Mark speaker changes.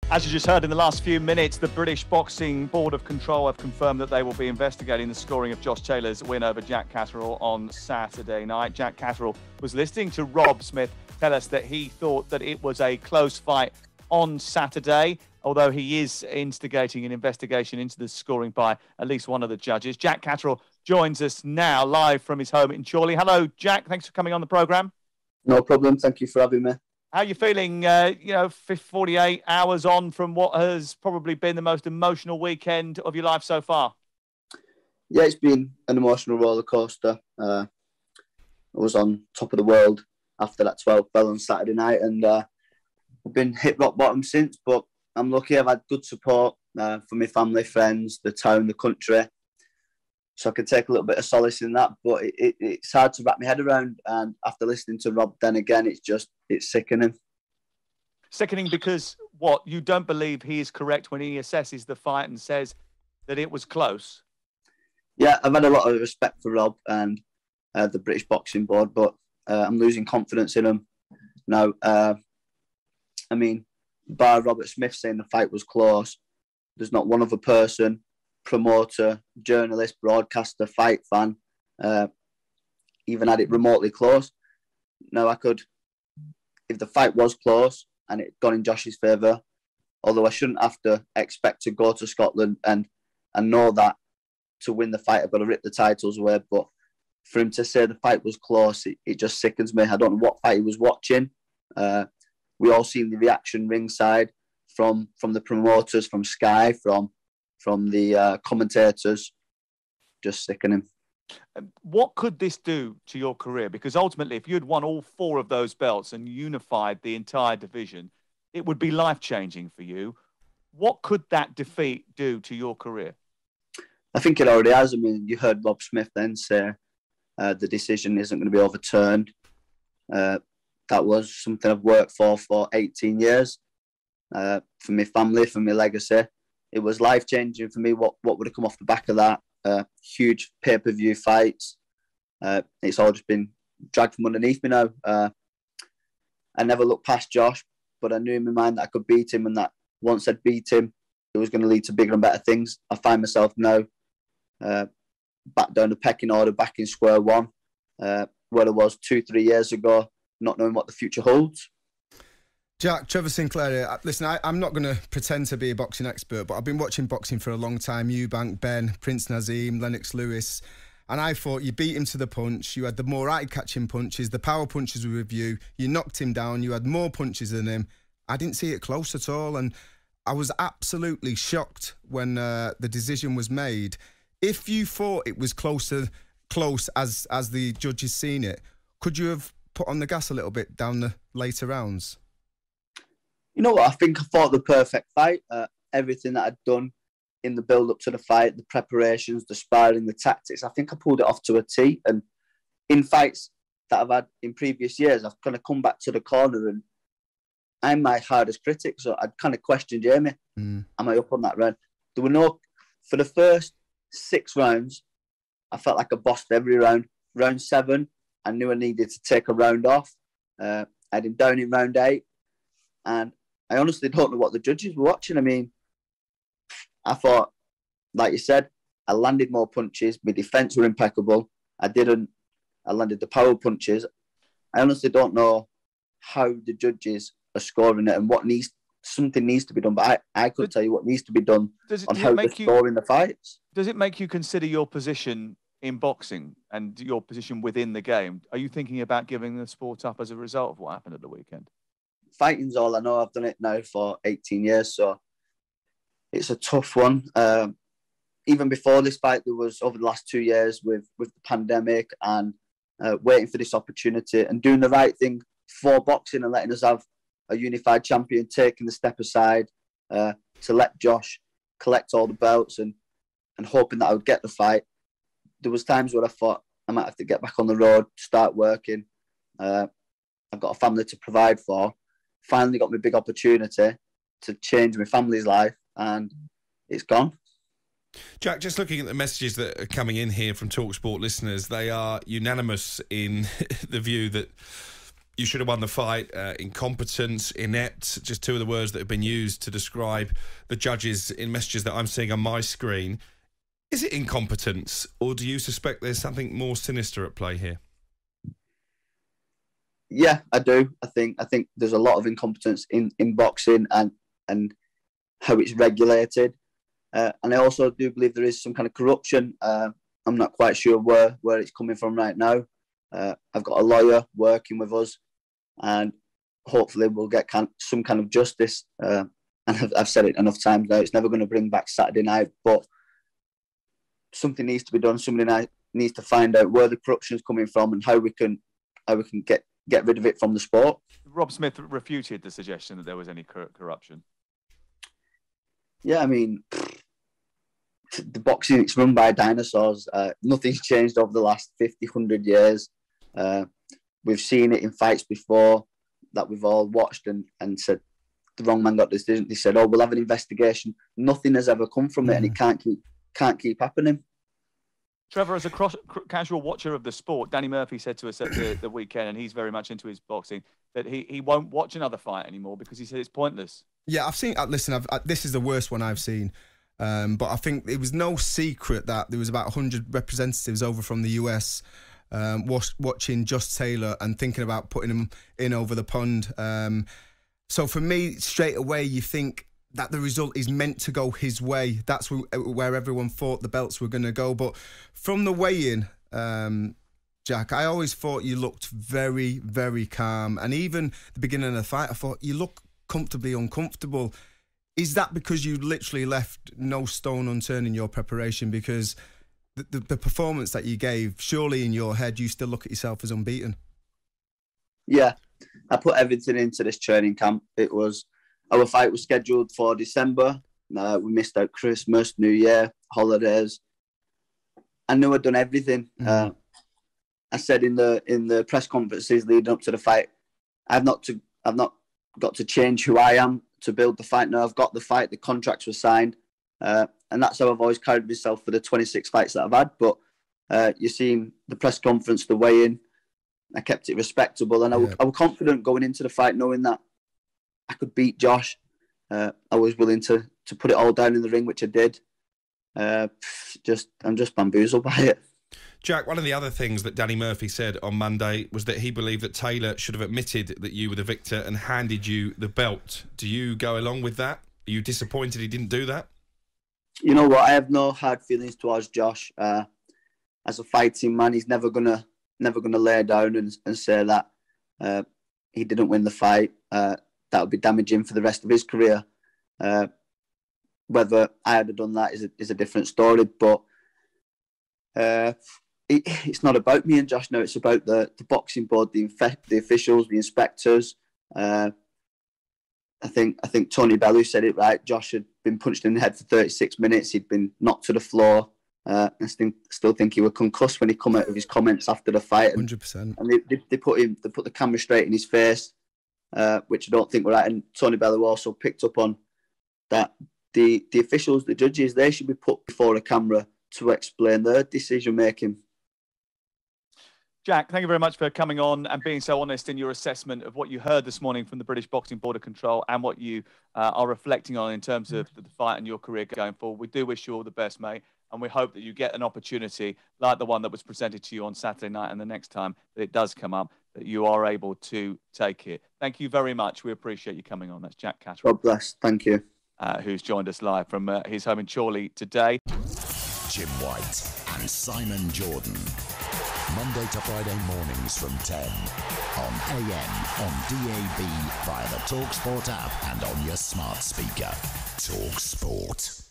Speaker 1: As you just heard in the last few minutes, the British Boxing Board of Control have confirmed that they will be investigating the scoring of Josh Taylor's win over Jack Catterall on Saturday night. Jack Catterall was listening to Rob Smith tell us that he thought that it was a close fight on Saturday, although he is instigating an investigation into the scoring by at least one of the judges. Jack Catterall joins us now live from his home in Chorley. Hello, Jack. Thanks for coming on the programme.
Speaker 2: No problem. Thank you for having me.
Speaker 1: How are you feeling, 48 hours on from what has probably been the most emotional weekend of your life so far?
Speaker 2: Yeah, it's been an emotional roller coaster. I was on top of the world after that 12 bell on Saturday night, and I've been hit rock bottom since, but I'm lucky. I've had good support from my family, friends, the town, the country, so I can take a little bit of solace in that, but it's hard to wrap my head around, and after listening to Rob then again, it's sickening.
Speaker 1: Sickening because, what, you don't believe he is correct when he assesses the fight and says that it was close?
Speaker 2: Yeah, I've had a lot of respect for Rob and the British Boxing Board, but I'm losing confidence in him now. I mean, bar Robert Smith saying the fight was close, there's not one other person, promoter, journalist, broadcaster, fight fan, even had it remotely close. Now, if the fight was close and it gone in Josh's favour, although I shouldn't have to expect to go to Scotland and know that to win the fight I've got to rip the titles away, but for him to say the fight was close, it just sickens me. I don't know what fight he was watching. We all seen the reaction ringside from the promoters, from Sky, from the commentators. Just sickening.
Speaker 1: What could this do to your career? Because ultimately, if you had won all 4 of those belts and unified the entire division, it would be life-changing for you. What could that defeat do to your career?
Speaker 2: I think it already has. I mean, you heard Rob Smith then say the decision isn't going to be overturned. That was something I've worked for 18 years. For my family, for my legacy. It was life-changing for me. What would have come off the back of that? Huge pay-per-view fights. It's all just been dragged from underneath me now. I never looked past Josh, but I knew in my mind that I could beat him, and that once I'd beat him, it was going to lead to bigger and better things. I find myself now back down the pecking order, back in square one, where I was 2-3 years ago, not knowing what the future holds.
Speaker 3: Jack, Trevor Sinclair here. Listen, I'm not going to pretend to be a boxing expert, but I've been watching boxing for a long time. Eubank, Ben, Prince Nazim, Lennox Lewis. And I thought you beat him to the punch. You had the more eye-catching punches. The power punches were with you. You knocked him down. You had more punches than him. I didn't see it close at all. And I was absolutely shocked when the decision was made. If you thought it was close as the judges seen it, could you have put on the gas a little bit down the later rounds?
Speaker 2: You know what? I think I fought the perfect fight. Everything that I'd done in the build-up to the fight, the preparations, the sparring, the tactics, I think I pulled it off to a T. And in fights that I've had in previous years, I've kind of come back to the corner and I'm my hardest critic. So I'd kind of questioned Jamie, am I up on that round? There were no... For the first 6 rounds, I felt like I bossed every round. Round 7, I knew I needed to take a round off. I had him down in round 8. And I honestly don't know what the judges were watching. I mean, I thought, like you said, I landed more punches. My defence were impeccable. I landed the power punches. I honestly don't know how the judges are scoring it and something needs to be done. But I could tell you what needs to be done on how they're scoring the fights.
Speaker 1: Does it make you consider your position in boxing and your position within the game? Are you thinking about giving the sport up as a result of what happened at the weekend?
Speaker 2: Fighting's all I know. I've done it now for 18 years, so it's a tough one. Even before this fight, there was over the last 2 years with the pandemic and waiting for this opportunity and doing the right thing for boxing and letting us have a unified champion, taking the step aside to let Josh collect all the belts and hoping that I would get the fight. There was times where I thought I might have to get back on the road, start working. I've got a family to provide for. Finally got my big opportunity to change my family's life, and it's gone.
Speaker 4: Jack, just looking at the messages that are coming in here from talkSPORT listeners, they are unanimous in the view that you should have won the fight, incompetence, inept, just two of the words that have been used to describe the judges in messages that I'm seeing on my screen. Is it incompetence, or do you suspect there's something more sinister at play here?
Speaker 2: Yeah, I do. I think there's a lot of incompetence in boxing and how it's regulated. And I also do believe there is some kind of corruption. I'm not quite sure where it's coming from right now. I've got a lawyer working with us, and hopefully we'll get some kind of justice. And I've said it enough times now, it's never going to bring back Saturday night, but something needs to be done. Somebody needs to find out where the corruption is coming from and how we can get rid of it from the sport.
Speaker 1: Rob Smith refuted the suggestion that there was any corruption.
Speaker 2: Yeah, I mean, the boxing, it's run by dinosaurs. Nothing's changed over the last 50, 100 years. We've seen it in fights before that we've all watched and said, the wrong man got this decision. They said, oh, we'll have an investigation. Nothing has ever come from it, and it can't keep happening.
Speaker 1: Trevor, as a casual watcher of the sport, Danny Murphy said to us at the weekend, and he's very much into his boxing, that he won't watch another fight anymore because he said it's pointless. Yeah,
Speaker 3: I've seen. Listen, this is the worst one I've seen. But I think it was no secret that there was about 100 representatives over from the US watching Josh Taylor and thinking about putting him in over the pond. So for me, straight away, you think that the result is meant to go his way. That's where everyone thought the belts were going to go. But from the weigh-in, Jack, I always thought you looked very, very calm. And even the beginning of the fight, I thought you look comfortably uncomfortable. Is that because you literally left no stone unturned in your preparation? Because the performance that you gave, surely in your head, you still look at yourself as unbeaten.
Speaker 2: Yeah, I put everything into this training camp. Our fight was scheduled for December. We missed out Christmas, New Year, holidays. I knew I'd done everything. I said in the press conferences leading up to the fight, I've not got to change who I am to build the fight. No, I've got the fight. The contracts were signed, and that's how I've always carried myself for the 26 fights that I've had. But you seen the press conference, the weigh-in. I kept it respectable, and I was confident going into the fight, knowing that I could beat Josh. I was willing to put it all down in the ring, which I did. I'm just bamboozled by it.
Speaker 4: Jack, one of the other things that Danny Murphy said on Monday was that he believed that Taylor should have admitted that you were the victor and handed you the belt. Do you go along with that? Are you disappointed he didn't do that?
Speaker 2: You know what? I have no hard feelings towards Josh. As a fighting man, he's never gonna lay down and say that he didn't win the fight. That would be damaging for the rest of his career. Whether I had done that is a different story, but it's not about me and Josh now. It's about the boxing board, the officials, the inspectors. I think Tony Bellew said it right. Josh had been punched in the head for 36 minutes. He'd been knocked to the floor. I still think he was concussed when he come out of his comments after the fight.
Speaker 3: 100%.
Speaker 2: And they put the camera straight in his face, which I don't think were right. And Tony Bellew also picked up on that the officials, the judges, they should be put before a camera to explain their decision making.
Speaker 1: Jack, thank you very much for coming on and being so honest in your assessment of what you heard this morning from the British Boxing Board of Control and what you are reflecting on in terms of the fight and your career going forward. We do wish you all the best, mate, and we hope that you get an opportunity like the one that was presented to you on Saturday night, and the next time that it does come up, that you are able to take it. Thank you very much. We appreciate you coming on. That's Jack Catterall.
Speaker 2: God bless. Thank you.
Speaker 1: Who's joined us live from his home in Chorley today.
Speaker 5: Jim White and Simon Jordan. Monday to Friday mornings from 10 on AM, on DAB, via the talkSPORT app and on your smart speaker. talkSPORT.